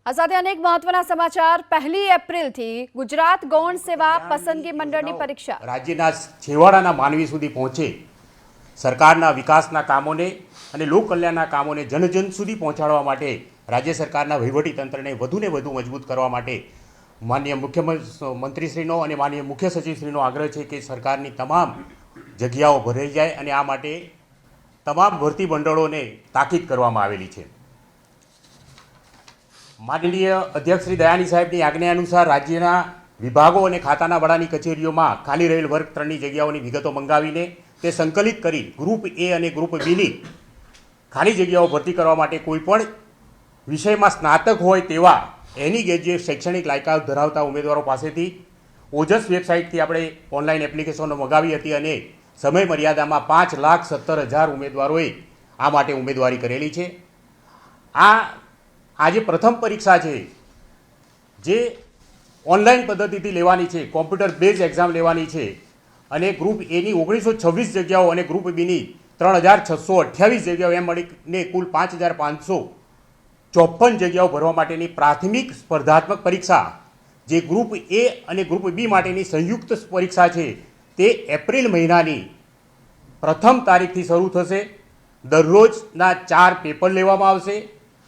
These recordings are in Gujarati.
આ સાથે અનેક મહત્વના સમાચાર। 1 એપ્રિલથી ગુજરાત ગૌણ સેવા પસંદગી મંડળની પરીક્ષા રાજ્યના છેવાડાના માનવી સુધી પહોંચે, સરકારના વિકાસના કામોને અને લોક કલ્યાણના કામોને જન સુધી પહોંચાડવા માટે રાજ્ય સરકારના વહીવટી તંત્રને વધુને વધુ મજબૂત કરવા માટે માનનીય મુખ્યમંત્રીશ્રીનો અને માનનીય મુખ્ય સચિવશ્રીનો આગ્રહ છે કે સરકારની તમામ જગ્યાઓ ભરાઈ જાય અને આ માટે તમામ ભરતી મંડળોને તાકીદ કરવામાં આવેલી છે। માનનીય અધ્યક્ષ શ્રી દયાની સાહેબની આજ્ઞા અનુસાર રાજ્યના વિભાગો અને ખાતાના વડાની કચેરીઓમાં ખાલી રહેલ વર્ગ 3ની જગ્યાઓની વિગતો મંગાવીને તે સંકલિત કરી ગ્રુપ એ અને ગ્રુપ બીની ખાલી જગ્યાઓ ભરતી કરવા માટે કોઈપણ વિષયમાં સ્નાતક હોય તેવા એની ગ્રેજ્યુએટ શૈક્ષણિક લાયકાત ધરાવતા ઉમેદવારો પાસેથી ઓજસ વેબસાઇટથી આપણે ઓનલાઈન એપ્લિકેશનો મંગાવી હતી અને સમય મર્યાદામાં 5,17,000 ઉમેદવારોએ આ માટે ઉમેદવારી કરેલી છે। આજે પ્રથમ પરીક્ષા છે જે ઓનલાઈન પદ્ધતિથી લેવાની છે, કોમ્પ્યુટર બેઝ એક્ઝામ લેવાની છે અને ગ્રુપ એની 1926 જગ્યાઓ અને ગ્રુપ બીની 3,628 જગ્યાઓ એમ મળીને કુલ 5,554 જગ્યાઓ ભરવા માટેની પ્રાથમિક સ્પર્ધાત્મક પરીક્ષા જે ગ્રુપ એ અને ગ્રુપ બી માટેની સંયુક્ત પરીક્ષા છે તે એપ્રિલ મહિનાની પ્રથમ તારીખથી શરૂ થશે। દરરોજના 4 પેપર લેવામાં આવશે।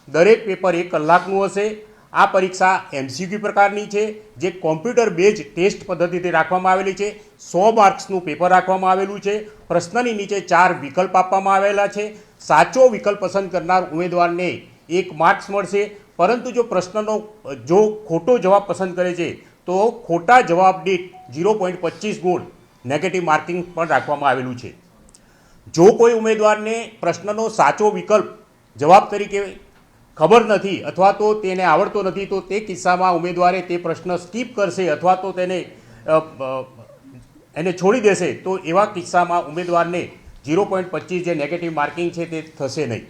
દરેક પેપર 1 કલાકનું હશે। આ પરીક્ષા MCQ પ્રકારની છે જે કોમ્પ્યુટર બેઝ ટેસ્ટ પદ્ધતિથી રાખવામાં આવેલી છે। 100 માર્ક્સનું પેપર રાખવામાં આવેલું છે। પ્રશ્નની નીચે 4 વિકલ્પ આપવામાં આવેલા છે। સાચો વિકલ્પ પસંદ કરનાર ઉમેદવારને 1 માર્ક્સ મળશે, પરંતુ જો ખોટો જવાબ પસંદ કરે છે તો ખોટા જવાબ દીઠ 0.25 ગુણ નેગેટિવ માર્કિંગ પણ રાખવામાં આવેલું છે। જો કોઈ ઉમેદવારને પ્રશ્નનો સાચો વિકલ્પ જવાબ તરીકે ખબર નથી અથવા તો તેને આવડતો નથી તો તે કિસ્સામાં ઉમેદવારે તે પ્રશ્ન સ્કીપ કરશે અથવા તો એને છોડી દેશે તો એવા કિસ્સામાં ઉમેદવારને 0.25 જે નેગેટિવ માર્કિંગ છે તે થશે નહીં।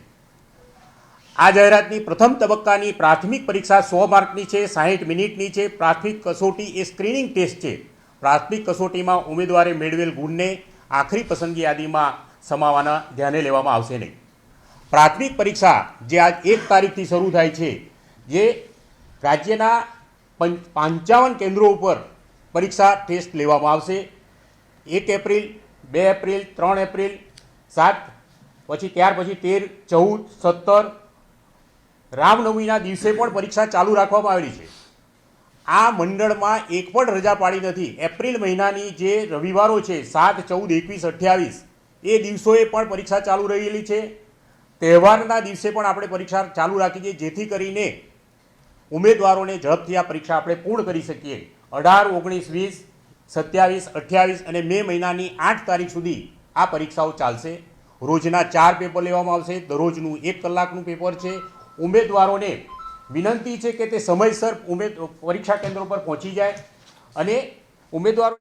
આ જાહેરાતની પ્રથમ તબક્કાની પ્રાથમિક પરીક્ષા 100 માર્કની છે, 60 મિનિટની છે। પ્રાથમિક કસોટી એ સ્ક્રીનિંગ ટેસ્ટ છે। પ્રાથમિક કસોટીમાં ઉમેદવારે મેળવેલ ગુણને આખરી પસંદગી યાદીમાં સમાવવાના ધ્યાને લેવામાં આવશે નહીં। પ્રાથમિક પરીક્ષા જે આજ 1 તારીખથી શરૂ થાય છે, જે રાજ્યના 55 કેન્દ્રો ઉપર પરીક્ષા ટેસ્ટ લેવામાં આવશે। 1 એપ્રિલ, 2 એપ્રિલ, 3 એપ્રિલ, 7 પછી ત્યાર પછી 13, 14, 17 રામનવમીના દિવસે પણ પરીક્ષા ચાલુ રાખવામાં આવેલી છે। આ મંડળમાં એક પણ રજા પાડી નથી। એપ્રિલ મહિનાની જે રવિવારો છે 7, 14, 21, 28 એ દિવસોએ પણ પરીક્ષા ચાલુ રહેલી છે। તહેવારના દિવસે પણ આપણે પરીક્ષા ચાલુ રાખી છે જેથી કરીને ઉમેદવારોને ઝડપથી આ પરીક્ષા આપણે પૂર્ણ કરી શકીએ। 18, 19, 20, 27, 28 અને મે મહિનાની 8 તારીખ સુધી આ પરીક્ષાઓ ચાલશે। રોજના 4 પેપર લેવામાં આવશે। દરરોજનું 1 કલાકનું પેપર છે। ઉમેદવારોને વિનંતી છે કે તે સમયસર પરીક્ષા કેન્દ્રો પર પહોંચી જાય અને ઉમેદવારો